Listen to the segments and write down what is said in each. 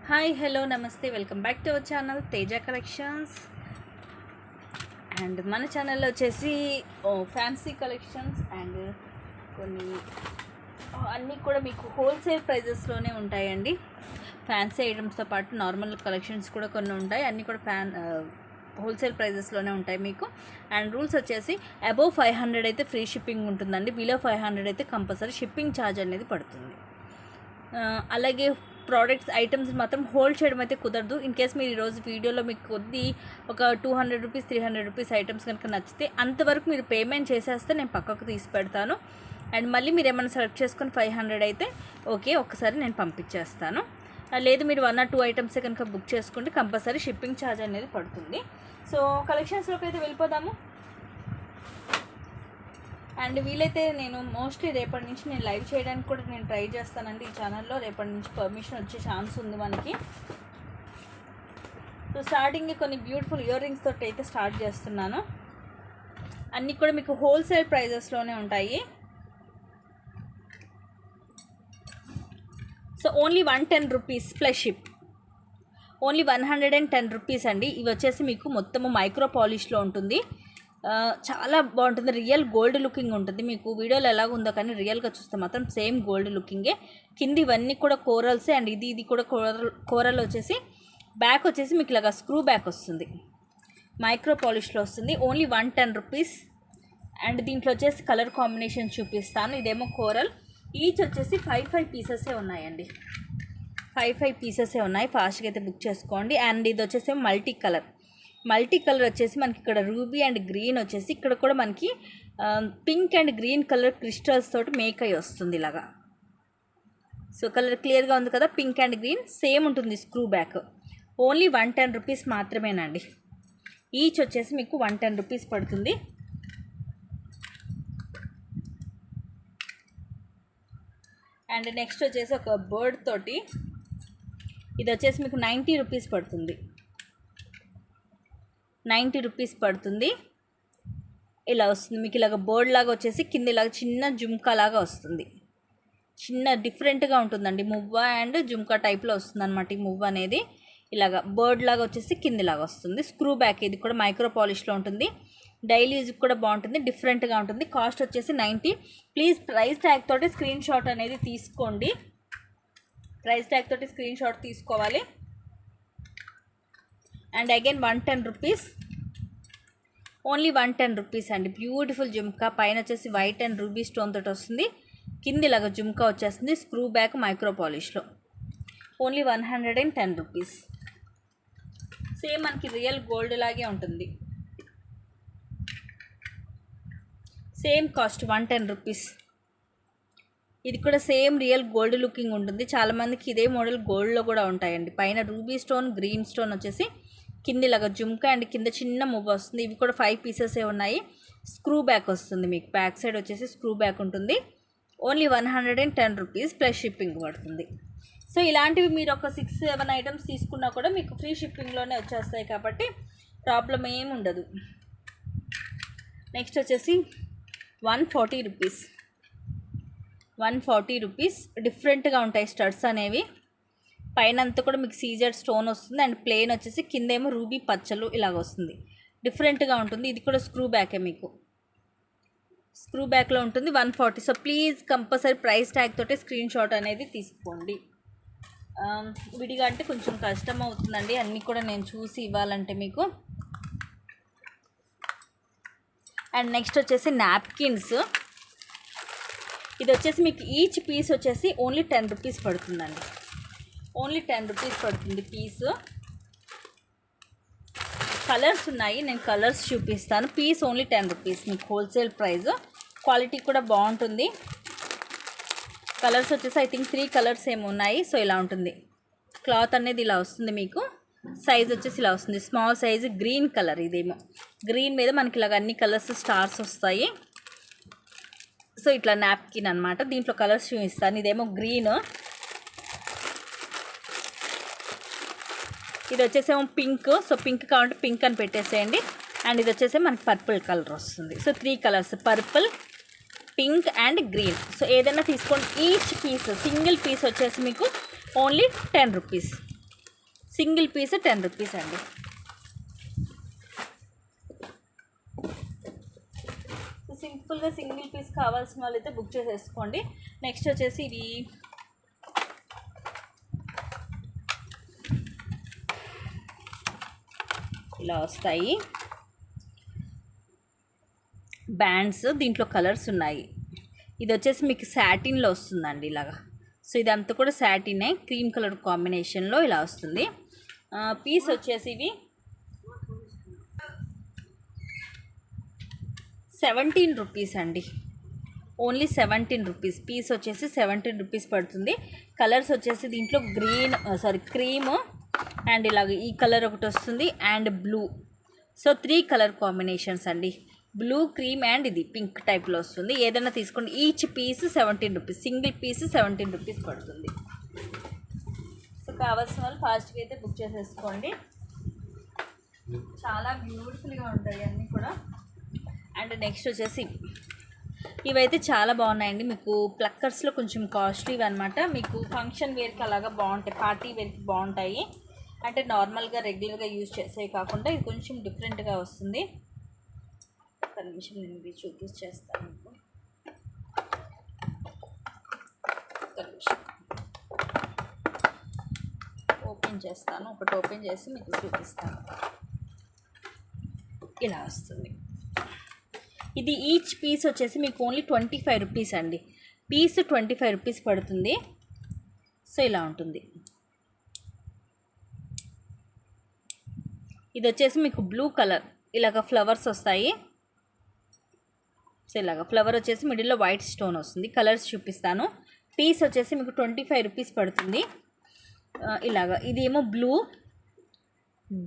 Hi hello నమస్తే welcome back to our channel Teja collections. And మన ఛానల్లో వచ్చేసి ఫ్యాన్సీ కలెక్షన్స్ అండ్ కొన్ని అన్నీ కూడా మీకు హోల్సేల్ ప్రైజెస్లోనే ఉంటాయండి. ఫ్యాన్సీ ఐటమ్స్తో పాటు నార్మల్ కలెక్షన్స్ కూడా కొన్ని ఉంటాయి. అన్నీ కూడా హోల్సేల్ ప్రైజెస్లోనే ఉంటాయి మీకు. అండ్ రూల్స్ వచ్చేసి అబోవ్ 500 అయితే ఫ్రీ షిప్పింగ్ ఉంటుందండి. బిలో 500 అయితే కంపల్సరీ షిప్పింగ్ ఛార్జ్ అనేది పడుతుంది. అలాగే ప్రోడక్ట్స్ ఐటమ్స్ మాత్రం హోల్డ్ చేయడం అయితే కుదరదు. ఇన్ కేస్ మీరు ఈరోజు వీడియోలో మీకు కొద్ది ఒక 200 రూపీస్ 300 రూపీస్ ఐటమ్స్ కనుక నచ్చితే అంతవరకు మీరు పేమెంట్ చేసేస్తే నేను పక్కకు తీసి పెడతాను. అండ్ మళ్ళీ మీరు ఏమైనా సెలెక్ట్ చేసుకొని 500 అయితే ఓకే, ఒక్కసారి నేను పంపించేస్తాను. లేదు మీరు 1 or 2 ఐటమ్సే కనుక బుక్ చేసుకుంటే కంపల్సరీ షిప్పింగ్ ఛార్జ్ అనేది పడుతుంది. సో కలెక్షన్స్లోకి అయితే వెళ్ళిపోదాము. అండ్ వీలైతే నేను మోస్ట్లీ రేపటి నుంచి నేను లైవ్ చేయడానికి కూడా నేను ట్రై చేస్తానండి ఈ ఛానల్లో. రేపటి నుంచి పర్మిషన్ వచ్చే ఛాన్స్ ఉంది మనకి. సో స్టార్టింగ్ కొన్ని బ్యూటిఫుల్ ఇయర్ రింగ్స్ తోటి అయితే స్టార్ట్ చేస్తున్నాను. అన్నీ కూడా మీకు హోల్సేల్ ప్రైజెస్లోనే ఉంటాయి. So only 110 rupees plus ship. Only 110 rupees అండి. ఇవి వచ్చేసి మీకు మొత్తము మైక్రో పాలిష్లో ఉంటుంది. చాలా బాగుంటుంది. రియల్ గోల్డ్ లుకింగ్ ఉంటుంది. మీకు వీడియోలో ఎలాగ ఉందో కానీ రియల్గా చూస్తే మాత్రం సేమ్ గోల్డ్ లుకింగే. కింది ఇవన్నీ కూడా కోరల్సే. అండ్ ఇది కూడా కోరల్ వచ్చేసి బ్యాక్ వచ్చేసి మీకు ఇలాగా స్క్రూ బ్యాక్ వస్తుంది. మైక్రో పాలిష్లో వస్తుంది. Only 110 rupees. అండ్ దీంట్లో వచ్చేసి కలర్ కాంబినేషన్ చూపిస్తాను. ఇదేమో కోరల్. ఈచ్ వచ్చేసి 5 పీసెసే ఉన్నాయండి. 5 పీసెసే ఉన్నాయి. ఫాస్ట్గా అయితే బుక్ చేసుకోండి. అండ్ ఇది వచ్చేసి మల్టీ కలర్ వచ్చేసి మనకి ఇక్కడ రూబీ అండ్ గ్రీన్ వచ్చేసి ఇక్కడ కూడా మనకి pink and green colour crystals తోటి మేక్ అయ్యి వస్తుంది ఇలాగా. సో కలర్ క్లియర్గా ఉంది కదా, పింక్ అండ్ గ్రీన్ సేమ్ ఉంటుంది స్క్రూ బ్యాక్. ఓన్లీ 110 రూపీస్ మాత్రమేనండి. ఈచ్ వచ్చేసి మీకు 110 రూపీస్ పడుతుంది. అండ్ నెక్స్ట్ వచ్చేసి ఒక బర్డ్ తోటి ఇది వచ్చేసి మీకు 90 రూపీస్ పడుతుంది. 90 రూపీస్ పడుతుంది. ఇలా వస్తుంది మీకు. ఇలాగ బర్డ్ లాగా వచ్చేసి కింద ఇలాగ చిన్న జుమ్కా లాగా వస్తుంది. చిన్న డిఫరెంట్గా ఉంటుందండి. మువ్వ అండ్ జుమ్కా టైప్లో వస్తుంది అనమాట. ఈ మువ్వ అనేది ఇలాగ బర్డ్ లాగా వచ్చేసి కిందిలాగా వస్తుంది. Screw back. ఇది కూడా మైక్రో పాలిష్లో ఉంటుంది. డైలీ యూజ్కి కూడా బాగుంటుంది. డిఫరెంట్గా ఉంటుంది. కాస్ట్ వచ్చేసి 90. ప్లీజ్ ప్రైస్ ట్యాగ్ తోటి స్క్రీన్ షాట్ అనేది తీసుకోండి. ప్రైస్ ట్యాగ్ తోటి స్క్రీన్ షాట్ తీసుకోవాలి. And again 110 rupees. Only 110 rupees అండి. బ్యూటిఫుల్ జుమ్కా. పైన వచ్చేసి వైట్ అండ్ రూబీ స్టోన్ తోటి వస్తుంది. కింది ఇలాగా జుమ్కా వచ్చేస్తుంది స్క్రూ బ్యాక్ మైక్రో పాలిష్లో. Only 110 rupees. సేమ్ మనకి రియల్ గోల్డ్ లాగే ఉంటుంది. Same cost 110 rupees. ఇది కూడా సేమ్ రియల్ గోల్డ్ లుకింగ్ ఉంటుంది. చాలామందికి ఇదే మోడల్ గోల్డ్లో కూడా ఉంటాయండి. పైన రూబీ స్టోన్ గ్రీన్ స్టోన్ వచ్చేసి కింద ఇలాగా జుమ్కా అండ్ కింద చిన్న మువ్వ వస్తుంది. ఇవి కూడా 5 పీసెసే ఉన్నాయి. స్క్రూ బ్యాక్ వస్తుంది మీకు. బ్యాక్ సైడ్ వచ్చేసి స్క్రూ బ్యాక్ ఉంటుంది. ఓన్లీ 110 రూపీస్ ప్లస్ షిప్పింగ్ పడుతుంది. సో ఇలాంటివి మీరు ఒక 6-7 ఐటమ్స్ తీసుకున్నా కూడా మీకు ఫ్రీ షిప్పింగ్లోనే వచ్చేస్తాయి కాబట్టి ప్రాబ్లం ఏమి ఉండదు. నెక్స్ట్ వచ్చేసి 140 రూపీస్. 140 రూపీస్. డిఫరెంట్గా ఉంటాయి స్టడ్స్ అనేవి. పైన అంతా కూడా మీకు సీజర్ స్టోన్ వస్తుంది. అండ్ ప్లెయిన్ వచ్చేసి కిందేమో రూబీ పచ్చలు ఇలాగ వస్తుంది. డిఫరెంట్గా ఉంటుంది. ఇది కూడా స్క్రూ బ్యాకే మీకు. స్క్రూ బ్యాక్లో ఉంటుంది. 140. So please compulsory price tag తోటి స్క్రీన్ షాట్ అనేది తీసుకోండి. విడిగా అంటే కొంచెం కష్టం అవుతుందండి అన్నీ కూడా నేను చూసి ఇవ్వాలంటే మీకు. అండ్ నెక్స్ట్ వచ్చేసి నాప్కిన్స్. ఇది వచ్చేసి మీకు ఈచ్ పీస్ వచ్చేసి ఓన్లీ 10 రూపీస్ పడుతుందండి. ఓన్లీ 10 రూపీస్ పడుతుంది పీసు. కలర్స్ ఉన్నాయి, నేను కలర్స్ చూపిస్తాను. పీస్ ఓన్లీ 10 రూపీస్ మీకు హోల్సేల్ ప్రైస్. క్వాలిటీ కూడా బాగుంటుంది. కలర్స్ వచ్చేసి ఐ థింక్ 3 కలర్స్ ఏమి ఉన్నాయి. సో ఇలా ఉంటుంది. క్లాత్ అనేది ఇలా వస్తుంది మీకు. సైజ్ వచ్చేసి ఇలా వస్తుంది. Small size green colour. ఇదేమో గ్రీన్ మీద మనకి ఇలాగ అన్ని కలర్స్ స్టార్స్ వస్తాయి. సో ఇట్లా నాప్కిన్ అనమాట. దీంట్లో కలర్స్ చూపిస్తాను. ఇదేమో గ్రీన్. ఇది వచ్చేసేమో పింక్. సో పింక్ కావాలంటే పింక్ అని పెట్టేసేయండి. అండ్ ఇది వచ్చేసి మనకి పర్పుల్ కలర్ వస్తుంది. So 3 colours purple, pink and green. So ఏదైనా తీసుకోండి. ఈచ్ పీస్ సింగిల్ పీస్ వచ్చేసి మీకు only 10 rupees. Single piece 10 rupees అండి. సింపుల్గా సింగిల్ పీస్ కావాల్సిన వాళ్ళైతే బుక్ చేసేసుకోండి. నెక్స్ట్ వచ్చేసి ఇవి ఇలా వస్తాయి బ్యాండ్స్, దీంట్లో కలర్స్ ఉన్నాయి. ఇది వచ్చేసి మీకు సాటిన్లో వస్తుందండి ఇలాగా. సో ఇదంతా కూడా సాటినే, క్రీమ్ కలర్ కాంబినేషన్లో ఇలా వస్తుంది. పీస్ వచ్చేసి ఇవి 17 రూపీస్ అండి. Only 17 rupees. పీస్ వచ్చేసి 17 రూపీస్ పడుతుంది. కలర్స్ వచ్చేసి దీంట్లో క్రీమ్ అండ్ ఇలాగ ఈ కలర్ ఒకటి వస్తుంది and blue. So 3 colour combinations అండి. బ్లూ, క్రీమ్ అండ్ ఇది పింక్ టైప్లో వస్తుంది. ఏదైనా తీసుకోండి. Each piece 17 rupees. Single piece 17 rupees పడుతుంది. సో కావాల్సిన వాళ్ళు ఫాస్ట్గా అయితే బుక్ చేసేసుకోండి. చాలా బ్యూటిఫుల్గా ఉంటాయి అన్నీ కూడా. అండ్ నెక్స్ట్ వచ్చేసి ఇవైతే చాలా బాగున్నాయండి. మీకు ప్లక్కర్స్లో కొంచెం కాస్ట్లీవి అనమాట. మీకు ఫంక్షన్ వేర్కి అలాగా బాగుంటాయి, పార్టీ వేర్కి బాగుంటాయి. అంటే నార్మల్గా రెగ్యులర్గా యూజ్ చేసేవి కాకుండా ఇది కొంచెం డిఫరెంట్గా వస్తుంది. ఒక నిమిషం నేను ఇది చూపించేస్తాను మీకు. ఒక నిమిషం ఓపెన్ చేస్తాను. ఒకటి ఓపెన్ చేసి మీకు చూపిస్తాను. ఇలా వస్తుంది. ఇది ఈచ్ పీస్ వచ్చేసి మీకు ఓన్లీ 25 రూపీస్ అండి. పీస్ 25 రూపీస్ పడుతుంది. సో ఇలా ఉంటుంది. ఇది వచ్చేసి మీకు బ్లూ కలర్ ఇలాగ ఫ్లవర్స్ వస్తాయి. సో ఇలాగ ఫ్లవర్ వచ్చేసి మిడిల్లో వైట్ స్టోన్ వస్తుంది. కలర్స్ చూపిస్తాను. పీస్ వచ్చేసి మీకు 25 రూపీస్ పడుతుంది. ఇలాగ ఇదేమో బ్లూ,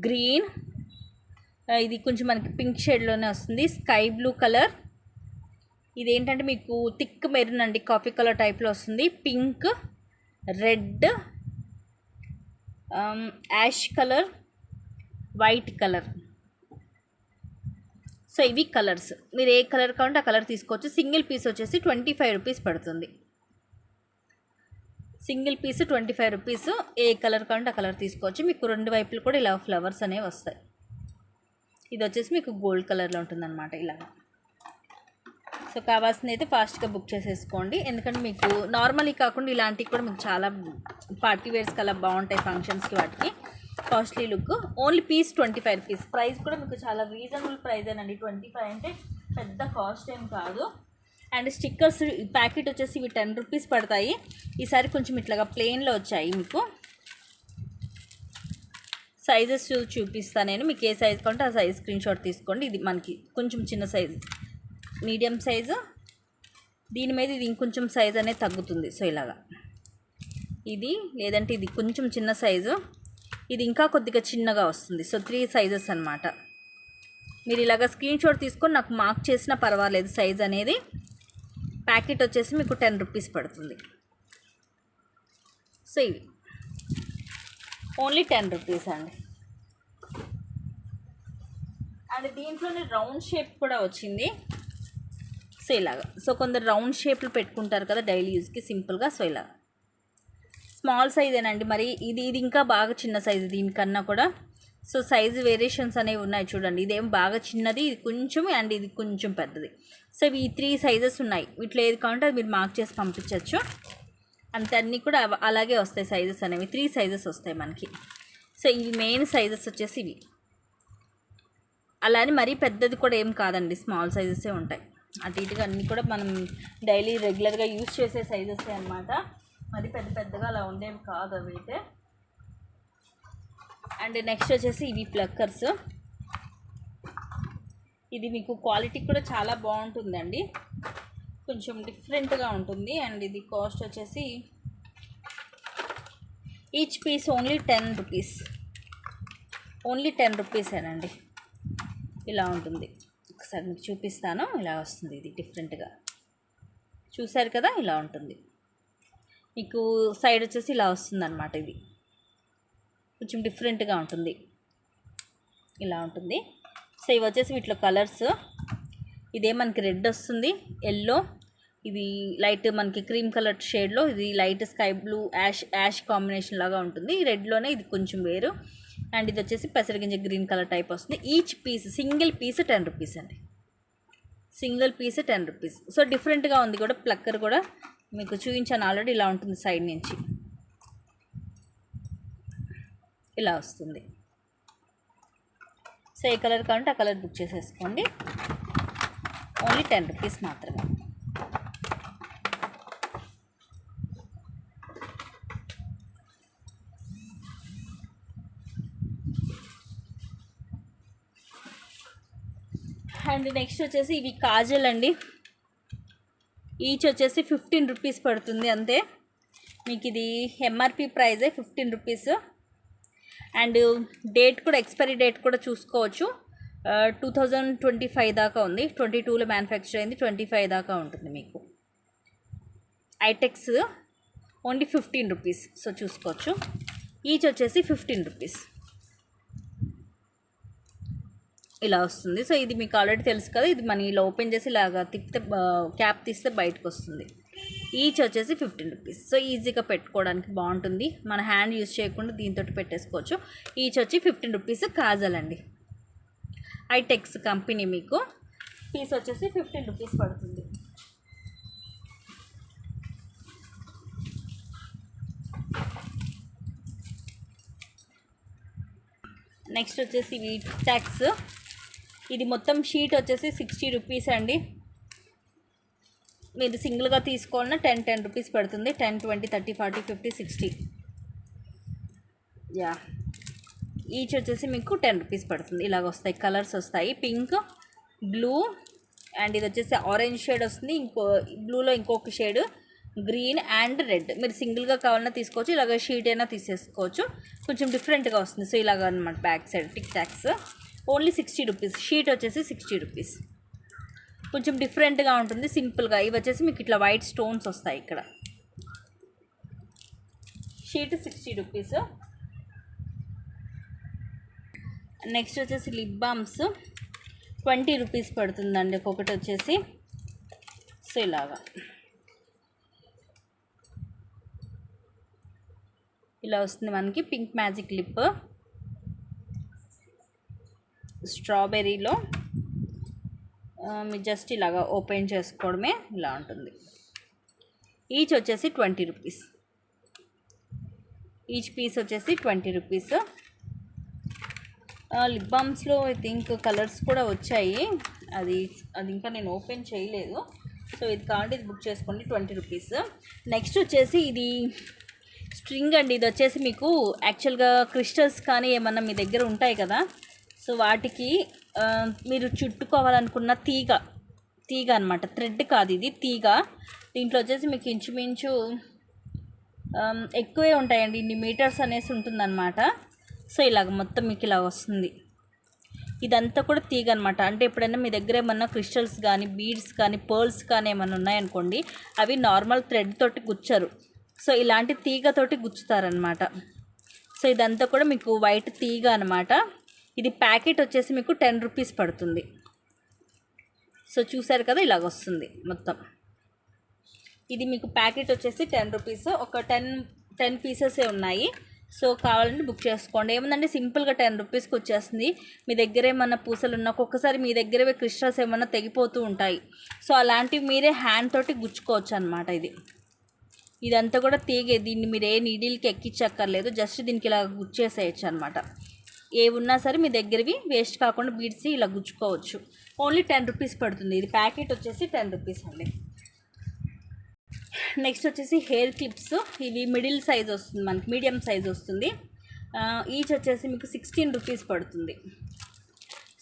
గ్రీన్, ఇది కొంచెం మనకి పింక్ షేడ్లోనే వస్తుంది. స్కై బ్లూ కలర్, ఇదేంటంటే మీకు థిక్ మెరూన్ అండి, కాఫీ కలర్ టైప్లో వస్తుంది. Pink, red, ash colour, white colour. So ఇవి కలర్స్. మీరు ఏ కలర్ కావాలంటే ఆ కలర్ తీసుకోవచ్చు. సింగిల్ పీస్ వచ్చేసి 25 రూపీస్ పడుతుంది. Single piece 25 rupees. ఏ కలర్ కావాలంటే ఆ కలర్ తీసుకోవచ్చు. మీకు రెండు వైపులు కూడా ఇలా ఫ్లవర్స్ అనేవి వస్తాయి. ఇది వచ్చేసి మీకు గోల్డ్ కలర్లో ఉంటుందన్నమాట ఇలా. సో కావాల్సింది అయితే ఫాస్ట్గా బుక్ చేసేసుకోండి. ఎందుకంటే మీకు నార్మల్గా కాకుండా ఇలాంటివి కూడా మీకు చాలా పార్టీ వేర్స్కి అలా బాగుంటాయి, ఫంక్షన్స్కి వాటికి. Costly look. Only piece 25 rupees. Price కూడా మీకు చాలా రీజనబుల్ ప్రైజేనండి. 25 అంటే పెద్ద కాస్ట్ ఏం కాదు. అండ్ స్టిక్కర్స్ ప్యాకెట్ వచ్చేసి ఇవి 10 రూపీస్ పడతాయి. ఈసారి కొంచెం ఇట్లాగా ప్లెయిన్లో వచ్చాయి మీకు. సైజెస్ చూపిస్తాను నేను. మీకు ఏ సైజ్ కావాలంటే ఆ సైజ్ స్క్రీన్ షాట్ తీసుకోండి. ఇది మనకి కొంచెం చిన్న సైజు, మీడియం సైజు. దీని మీద ఇది ఇంకొంచెం సైజ్ అనేది తగ్గుతుంది. సో ఇలాగా ఇది, లేదంటే ఇది కొంచెం చిన్న సైజు, ఇది ఇంకా కొద్దిగా చిన్నగా వస్తుంది. సో 3 సైజెస్ అనమాట. మీరు ఇలాగ స్క్రీన్ షాట్ తీసుకొని నాకు మార్క్ చేసినా పర్వాలేదు సైజ్ అనేది. ప్యాకెట్ వచ్చేసి మీకు 10 రూపీస్ పడుతుంది. సో ఇవి ఓన్లీ 10 రూపీస్ అండి. అండ్ దీంట్లోనే రౌండ్ షేప్ కూడా వచ్చింది. సో ఇలాగా. సో కొందరు రౌండ్ షేప్లు పెట్టుకుంటారు కదా డైలీ యూజ్కి సింపుల్గా. సో ఇలా స్మాల్ సైజేనండి. మరి ఇది ఇంకా బాగా చిన్న సైజు దీనికన్నా కూడా. సో సైజు వేరియేషన్స్ అనేవి ఉన్నాయి చూడండి. ఇదేం బాగా చిన్నది, ఇది కొంచెం, అండ్ ఇది కొంచెం పెద్దది. సో ఈ 3 సైజెస్ ఉన్నాయి. వీటిలో ఏది కావాలంటే అది మీరు మార్క్ చేసి పంపించవచ్చు. అంతే, అన్నీ కూడా అలాగే వస్తాయి సైజెస్ అనేవి. 3 సైజెస్ వస్తాయి మనకి. సో ఇవి మెయిన్ సైజెస్ వచ్చేసి ఇవి. అలానే మరీ పెద్దది కూడా ఏం కాదండి, స్మాల్ సైజెసే ఉంటాయి. అటు ఇటుగా అన్నీ కూడా మనం డైలీ రెగ్యులర్గా యూజ్ చేసే సైజెసే అనమాట. మరి పెద్దగా అలా ఉండేవి కాదు అవి అయితే. అండ్ నెక్స్ట్ వచ్చేసి ఇవి ప్లక్కర్స్. ఇది మీకు క్వాలిటీ కూడా చాలా బాగుంటుందండి, కొంచెం డిఫరెంట్గా ఉంటుంది. అండ్ ఇది కాస్ట్ వచ్చేసి each piece only 10 rupees. Only 10 రూపీసేనండి. ఇలా ఉంటుంది. ఒకసారి మీకు చూపిస్తాను. ఇలా వస్తుంది. ఇది డిఫరెంట్గా చూసారు కదా, ఇలా ఉంటుంది. మీకు సైడ్ వచ్చేసి ఇలా వస్తుంది అన్నమాట. ఇది కొంచెం డిఫరెంట్గా ఉంటుంది. ఇలా ఉంటుంది. సో ఇవి వచ్చేసి వీటిలో కలర్స్. ఇదే మనకి రెడ్ వస్తుంది, ఎల్లో, ఇది లైట్ మనకి క్రీమ్ కలర్ షేడ్లో, ఇది light sky blue ash combination లాగా ఉంటుంది. రెడ్లోనే ఇది కొంచెం వేరు. అండ్ ఇది వచ్చేసి పెసరగింజ గ్రీన్ కలర్ టైప్ వస్తుంది. Each piece single piece 10 rupees అండి. Single piece 10 rupees. సో డిఫరెంట్గా ఉంది కూడా. ప్లక్కర్ కూడా మీకు చూపించాను ఆల్రెడీ. ఇలా ఉంటుంది సైడ్ నుంచి, ఇలా వస్తుంది. సో ఏ కలర్ కావాలంటే ఆ కలర్ బుక్ చేసేసుకోండి. ఓన్లీ 10 రూపీస్ మాత్రమే. అండ్ నెక్స్ట్ వచ్చేసి ఇవి కాజల్ అండి. ఈచ్ వచ్చేసి 15 రూపీస్ పడుతుంది అంతే. మీకు ఇది ఎంఆర్పి ప్రైజే 15 రూపీస్. అండ్ డేట్ కూడా, ఎక్స్పైరీ డేట్ కూడా చూసుకోవచ్చు. 2025 దాకా ఉంది. 22లో మ్యానుఫ్యాక్చర్ అయింది, 25 దాకా ఉంటుంది మీకు. ఐటెక్స్ ఓన్లీ 15 రూపీస్. సో చూసుకోవచ్చు. ఈచ్ వచ్చేసి 15 రూపీస్ ఇలా వస్తుంది. సో ఇది మీకు ఆల్రెడీ తెలుసు కదా. ఇది మన ఇలా ఓపెన్ చేసి ఇలాగా తిప్పితే, క్యాప్ తీస్తే బయటకు వస్తుంది. ఈచ్ వచ్చేసి 15 రూపీస్. సో ఈజీగా పెట్టుకోవడానికి బాగుంటుంది. మన హ్యాండ్ యూజ్ చేయకుండా దీంతో పెట్టేసుకోవచ్చు. ఈచ్ వచ్చి 15 రూపీస్ కాజల్ అండి. ఐటెక్స్ కంపెనీ. మీకు పీస్ వచ్చేసి 15 రూపీస్ పడుతుంది. నెక్స్ట్ వచ్చేసి ఇవి ట్యాక్స్. ఇది మొత్తం షీట్ వచ్చేసి 60 రూపీస్ అండి. మీరు సింగిల్గా తీసుకోవాలన్నా 10 రూపీస్ పడుతుంది. 10, 20, 30, 40, 50, 60. యా, ఈచ్ వచ్చేసి మీకు 10 రూపీస్ పడుతుంది. ఇలాగ వస్తాయి, కలర్స్ వస్తాయి. పింక్, బ్లూ, అండ్ ఇది వచ్చేసి ఆరెంజ్ షేడ్ వస్తుంది. బ్లూలో ఇంకొక షేడ్ గ్రీన్ అండ్ రెడ్. మీరు సింగిల్గా కావాలన్నా తీసుకోవచ్చు, ఇలాగ షీట్ అయినా తీసేసుకోవచ్చు. కొంచెం డిఫరెంట్గా వస్తుంది. సో ఇలాగ అనమాట. Back side tick talks only 60 rupees. Sheet వచ్చేసి 60 రూపీస్. కొంచెం డిఫరెంట్గా ఉంటుంది, సింపుల్గా. ఇవి వచ్చేసి మీకు ఇట్లా వైట్ స్టోన్స్ వస్తాయి ఇక్కడ. Sheet 60 rupees. నెక్స్ట్ వచ్చేసి లిప్ బామ్స్ 20 రూపీస్ పడుతుందండి ఒక్కొక్కటి వచ్చేసి. సో ఇలాగా ఇలా వస్తుంది మనకి. పింక్ మ్యాజిక్ లిప్ స్ట్రాబెర్రీలో. మీరు జస్ట్ ఇలాగా ఓపెన్ చేసుకోవడమే. ఇలా ఉంటుంది. ఈచ్ వచ్చేసి 20 రూపీస్. ఈచ్ పీస్ వచ్చేసి 20 రూపీస్. లిప్ బామ్స్లో ఐ థింక్ కలర్స్ కూడా వచ్చాయి. అది ఇంకా నేను ఓపెన్ చేయలేదు. సో ఇది కావాలంటే ఇది బుక్ చేసుకోండి. 20 రూపీస్. నెక్స్ట్ వచ్చేసి ఇది స్ట్రింగ్ అండి. ఇది వచ్చేసి మీకు యాక్చువల్గా క్రిస్టల్స్ కానీ ఏమన్నా మీ దగ్గర ఉంటాయి కదా. సో వాటికి మీరు చుట్టుకోవాలనుకున్న తీగ అనమాట. థ్రెడ్ కాదు, ఇది తీగ. దీంట్లో వచ్చేసి మీకు ఇంచుమించు ఎక్కువే ఉంటాయండి. ఇన్ని మీటర్స్ అనేసి ఉంటుందన్నమాట. సో ఇలాగ మొత్తం మీకు ఇలా వస్తుంది. ఇదంతా కూడా తీగ అనమాట. అంటే ఎప్పుడైనా మీ దగ్గర ఏమన్నా క్రిస్టల్స్ కానీ, బీడ్స్ కానీ, పర్ల్స్ కానీ ఏమన్నా ఉన్నాయనుకోండి, అవి నార్మల్ థ్రెడ్ తోటి గుచ్చరు. సో ఇలాంటి తీగతోటి గుచ్చుతారనమాట. సో ఇదంతా కూడా మీకు వైట్ తీగ అనమాట. ఇది ప్యాకెట్ వచ్చేసి మీకు 10 రూపీస్ పడుతుంది. సో చూసారు కదా, ఇలాగ వస్తుంది మొత్తం. ఇది మీకు ప్యాకెట్ వచ్చేసి 10 రూపీస్. ఒక 10 పీసెసే ఉన్నాయి. సో కావాలంటే బుక్ చేసుకోండి. ఏముందంటే సింపుల్గా 10 రూపీస్కి వచ్చేస్తుంది. మీ దగ్గర ఏమన్నా పూసలు ఉన్నా, ఒక్కొక్కసారి మీ దగ్గర క్రిస్టల్స్ ఏమన్నా తెగిపోతూ ఉంటాయి. సో అలాంటివి మీరే హ్యాండ్ తోటి గుచ్చుకోవచ్చు అనమాట. ఇదంతా కూడా తీగే. దీన్ని మీరు ఏ నీడిల్కి ఎక్కించక్కర్లేదు. జస్ట్ దీనికి ఇలా గుచ్చేసేయచ్చు అనమాట. ఏ ఉన్నా సరే మీ దగ్గరవి వేస్ట్ కాకుండా బీడ్స్ ఇలా గుచ్చుకోవచ్చు. ఓన్లీ 10 రూపీస్ పడుతుంది. ఇది ప్యాకెట్ వచ్చేసి 10 రూపీస్ అండి. నెక్స్ట్ వచ్చేసి హెయిర్ క్లిప్స్. ఇవి మిడిల్ సైజ్ వస్తుంది మనకి, మీడియం సైజ్ వస్తుంది. ఈచ్ వచ్చేసి మీకు 16 రూపీస్ పడుతుంది.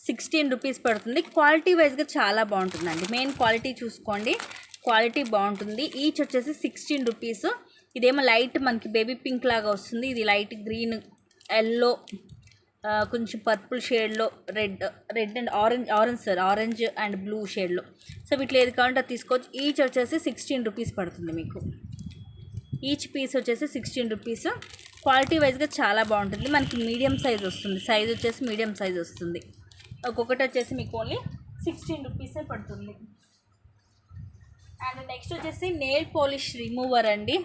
16 రూపీస్ పడుతుంది. క్వాలిటీ వైజ్గా చాలా బాగుంటుందండి. మెయిన్ క్వాలిటీ చూసుకోండి, క్వాలిటీ బాగుంటుంది. ఈచ్ వచ్చేసి 16 రూపీస్. ఇదేమో లైట్ మనకి బేబీ పింక్ లాగా వస్తుంది. ఇది లైట్ గ్రీన్, ఎల్లో, కొంచెం పర్పుల్ షేడ్లో, red and orange and blue షేడ్లో. సో వీటిలో ఏది కావాలంటే అది తీసుకోవచ్చు. ఈచ్ వచ్చేసి 16 రూపీస్ పడుతుంది మీకు. ఈచ్ పీస్ వచ్చేసి 16 రూపీస్. క్వాలిటీ వైజ్గా చాలా బాగుంటుంది. మనకి మీడియం సైజ్ వస్తుంది. సైజ్ వచ్చేసి మీడియం సైజ్ వస్తుంది. ఒక్కొక్కటి వచ్చేసి మీకు ఓన్లీ 16 రూపీసే పడుతుంది. అండ్ నెక్స్ట్ వచ్చేసి నెయిల్ పాలిష్ రిమూవర్ అండి.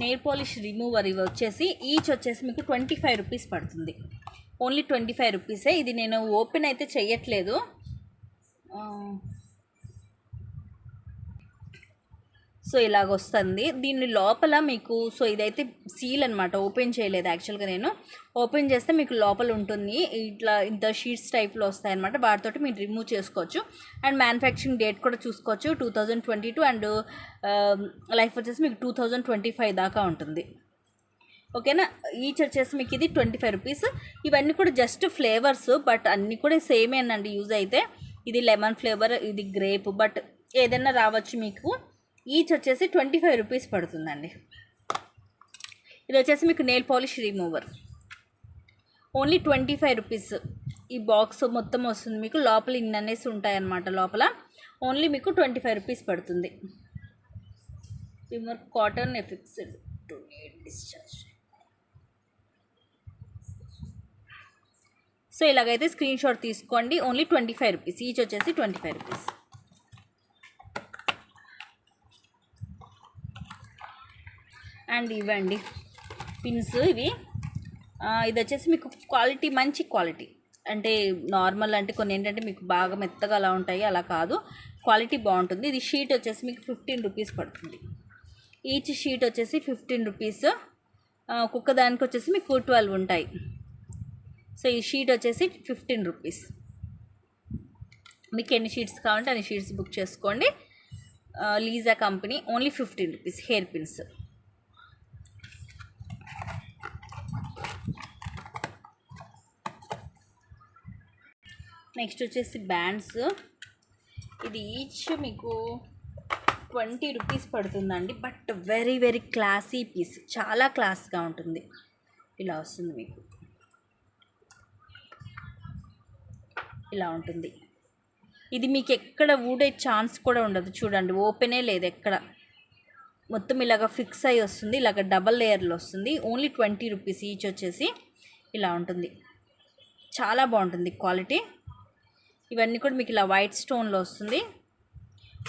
నెయిల్ పాలిష్ రిమూవర్ ఇవి వచ్చేసి ఈచ్ వచ్చేసి మీకు 25 రూపీస్ పడుతుంది. ఓన్లీ 25 రూపీసే. ఇది నేను ఓపెన్ అయితే చెయ్యట్లేదు. సో ఇలాగ వస్తుంది. దీని లోపల మీకు సో ఇదైతే సీల్ అనమాట, ఓపెన్ చేయలేదు యాక్చువల్గా. నేను ఓపెన్ చేస్తే మీకు లోపల ఉంటుంది ఇట్లా ఇంత షీట్స్ టైప్లో వస్తాయన్నమాట. వాటితోటి మీరు రిమూవ్ చేసుకోవచ్చు. అండ్ మ్యానుఫ్యాక్చరింగ్ డేట్ కూడా చూసుకోవచ్చు 2022 అండ్ లైఫ్ వచ్చేసి మీకు 2025 దాకా ఉంటుంది. ఓకేనా. ఈచ్ వచ్చేసి మీకు ఇది 25 రూపీస్. ఇవన్నీ కూడా జస్ట్ ఫ్లేవర్స్, బట్ అన్నీ కూడా సేమేనండి యూజ్ అయితే. ఇది లెమన్ ఫ్లేవర్, ఇది గ్రేప్, బట్ ఏదైనా రావచ్చు మీకు. ఈచ్ వచ్చేసి 25 రూపీస్ పడుతుందండి. ఇది వచ్చేసి మీకు nail polish remover only 25 rupees. ఈ బాక్స్ మొత్తం వస్తుంది మీకు. లోపల ఇన్ని అనేసి ఉంటాయన్నమాట. లోపల ఓన్లీ మీకు 25 రూపీస్ పడుతుంది. Remover cotton affixed to need discharge. So ఇలాగైతే స్క్రీన్ షాట్ తీసుకోండి. Only 25 rupees. ఈచ్ వచ్చేసి 25 రూపీస్. అండ్ ఇవ్వండి పిన్స్. ఇవి ఇది వచ్చేసి మీకు క్వాలిటీ మంచి క్వాలిటీ, అంటే నార్మల్ అంటే కొన్ని ఏంటంటే మీకు బాగా మెత్తగా అలా ఉంటాయి, అలా కాదు, క్వాలిటీ బాగుంటుంది. ఇది షీట్ వచ్చేసి మీకు 15 రూపీస్ పడుతుంది. ఈచ్ షీట్ వచ్చేసి 15 రూపీస్. ఒక్కొక్క దానికి వచ్చేసి మీకు 12 ఉంటాయి. సో ఈ షీట్ వచ్చేసి 15 రూపీస్. మీకు ఎన్ని షీట్స్ కావాలంటే అన్ని షీట్స్ బుక్ చేసుకోండి. Leeza company. Only 15 rupees. Hair pins. Next వచ్చేసి బ్యాండ్స్. ఇది ఈచ్ మీకు 20 రూపీస్ పడుతుందండి. But very very classy piece, చాలా క్లాస్గా ఉంటుంది. ఇలా వస్తుంది మీకు, ఇలా ఉంటుంది. ఇది మీకు ఎక్కడ ఊడే ఛాన్స్ కూడా ఉండదు. చూడండి, ఓపెనే లేదు ఎక్కడ. మొత్తం ఇలాగ ఫిక్స్ అయ్యి వస్తుంది. ఇలాగ డబల్ లేయర్లో వస్తుంది. ఓన్లీ 20 రూపీస్ ఈచ్ వచ్చేసి. ఇలా ఉంటుంది, చాలా బాగుంటుంది క్వాలిటీ. ఇవన్నీ కూడా మీకు ఇలా వైట్ స్టోన్లో వస్తుంది.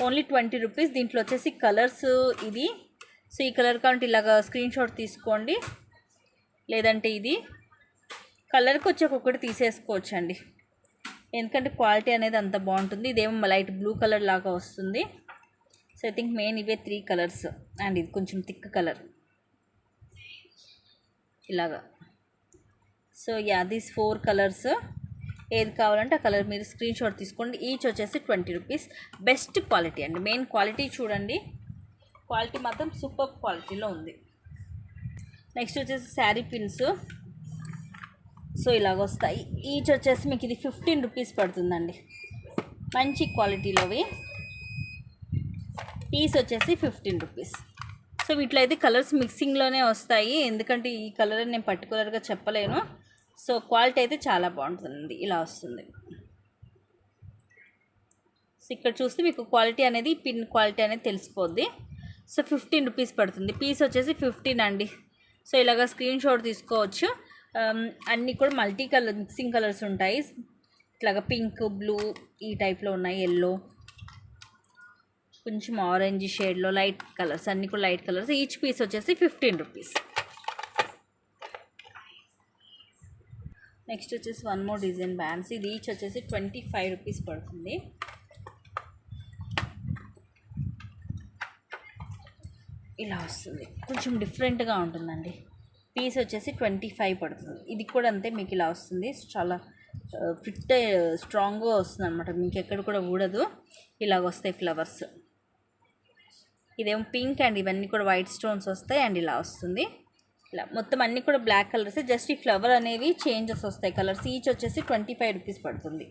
Only 20 rupees. దీంట్లో వచ్చేసి కలర్స్ ఇది. సో ఈ కలర్ కావాలంటే ఇలాగ స్క్రీన్ షాట్ తీసుకోండి, లేదంటే ఇది కలర్కి వచ్చి ఒక్కొక్కటి తీసేసుకోవచ్చు అండి, ఎందుకంటే క్వాలిటీ అనేది అంత బాగుంటుంది. ఇదేమో లైట్ బ్లూ కలర్ లాగా వస్తుంది. సో ఐ థింక్ మెయిన్ ఇవే 3 కలర్స్. అండ్ ఇది కొంచెం థిక్ కలర్ ఇలాగా. So yeah, these 4 colours. ఏది కావాలంటే ఆ కలర్ మీరు స్క్రీన్ షాట్ తీసుకోండి. ఈచ్ వచ్చేసి 20 రూపీస్. బెస్ట్ క్వాలిటీ అండి. మెయిన్ క్వాలిటీ చూడండి, క్వాలిటీ మాత్రం సూపర్ క్వాలిటీలో ఉంది. నెక్స్ట్ వచ్చేసి శారీ పిన్స్. సో ఇలాగ వస్తాయి. ఈచ్ వచ్చేసి మీకు ఇది 15 రూపీస్ పడుతుందండి. మంచి క్వాలిటీలోవి. పీస్ వచ్చేసి 15 రూపీస్. సో వీటిలో అయితే కలర్స్ మిక్సింగ్లోనే వస్తాయి, ఎందుకంటే ఈ కలర్ నేను పర్టికులర్గా చెప్పలేను. సో క్వాలిటీ అయితే చాలా బాగుంటుంది. ఇలా వస్తుంది. సో ఇక్కడ చూస్తే మీకు క్వాలిటీ అనేది, పిన్ క్వాలిటీ అనేది తెలిసిపోద్ది. సో 15 రూపీస్ పడుతుంది. పీస్ వచ్చేసి 15 అండి. సో ఇలాగ స్క్రీన్ షాట్ తీసుకోవచ్చు. అన్నీ కూడా మల్టీ కలర్ మిక్సింగ్ కలర్స్ ఉంటాయి. ఇట్లాగ పింక్, బ్లూ ఈ టైప్లో ఉన్నాయి, ఎల్లో, కొంచెం ఆరెంజ్ షేడ్లో లైట్ కలర్స్, అన్నీ కూడా లైట్ కలర్స్. ఈచ్ పీస్ వచ్చేసి 15 రూపీస్. నెక్స్ట్ వచ్చేసి వన్ మోర్ డిజైన్ బ్యాండ్స్. ఇది ఈచ్ వచ్చేసి 25 రూపీస్ పడుతుంది. ఇలా వస్తుంది, కొంచెం డిఫరెంట్గా ఉంటుందండి. పీస్ వచ్చేసి 25 పడుతుంది. ఇది కూడా అంతే, మీకు ఇలా వస్తుంది. చాలా ఫిట్ స్ట్రాంగ్గా వస్తుంది అనమాట, మీకు ఎక్కడ కూడా ఊడదు. ఇలాగ వస్తాయి ఫ్లవర్స్. ఇదేమో పింక్ అండ్ ఇవన్నీ కూడా వైట్ స్టోన్స్ వస్తాయి. అండ్ ఇలా వస్తుంది. ఇలా మొత్తం అన్నీ కూడా బ్లాక్ కలర్స్. జస్ట్ ఈ ఫ్లవర్ అనేవి చేంజెస్ వస్తాయి కలర్స్. ఈచ్ వచ్చేసి 25 రూపీస్ పడుతుంది.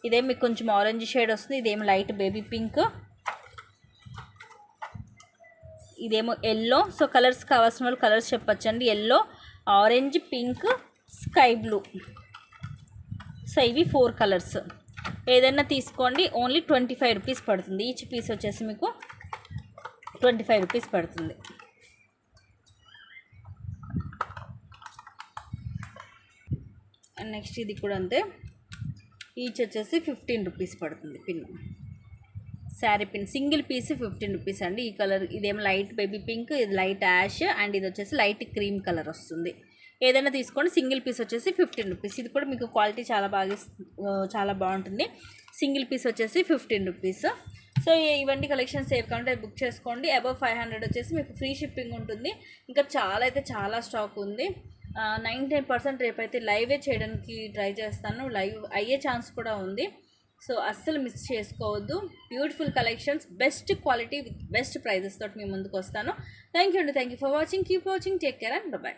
ఇదేమో మీకు కొంచెం ఆరెంజ్ షేడ్ వస్తుంది. ఇదేమో లైట్ బేబీ పింక్, ఇదేమో ఎల్లో. సో కలర్స్ కావాల్సిన వాళ్ళు కలర్స్ చెప్పచ్చండి. Yellow, orange, pink, sky blue. So ఇవి 4 కలర్స్. ఏదైనా తీసుకోండి. ఓన్లీ 25 రూపీస్ పడుతుంది. ఈచ్ పీస్ వచ్చేసి మీకు 25 రూపీస్ పడుతుంది. అండ్ నెక్స్ట్ ఇది కూడా అంతే. ఈచ్ వచ్చేసి 15 రూపీస్ పడుతుంది pin. Sari pin single piece 15 rupees అండి. ఈ కలర్ ఇదేమో లైట్ బేబీ పింక్, ఇది లైట్ యాష్ అండ్ ఇది వచ్చేసి లైట్ క్రీమ్ కలర్ వస్తుంది. ఏదైనా తీసుకోండి. సింగిల్ పీస్ వచ్చేసి 15 రూపీస్. ఇది కూడా మీకు క్వాలిటీ చాలా బాగుంటుంది. సింగిల్ పీస్ వచ్చేసి 15 రూపీస్. సో ఇవన్నీ కలెక్షన్స్ సేవ్ కావాలంటే బుక్ చేసుకోండి. అబవ్ 500 వచ్చేసి మీకు ఫ్రీ షిప్పింగ్ ఉంటుంది. ఇంకా చాలా స్టాక్ ఉంది. 99% రేపైతే లైవే చేయడానికి ట్రై చేస్తాను. లైవ్ అయ్యే ఛాన్స్ కూడా ఉంది. సో అస్సలు మిస్ చేసుకోవద్దు. Beautiful collections, best quality with best prices తోటి మీ ముందుకు వస్తాను. Thank you for watching. Keep watching. Take care and by.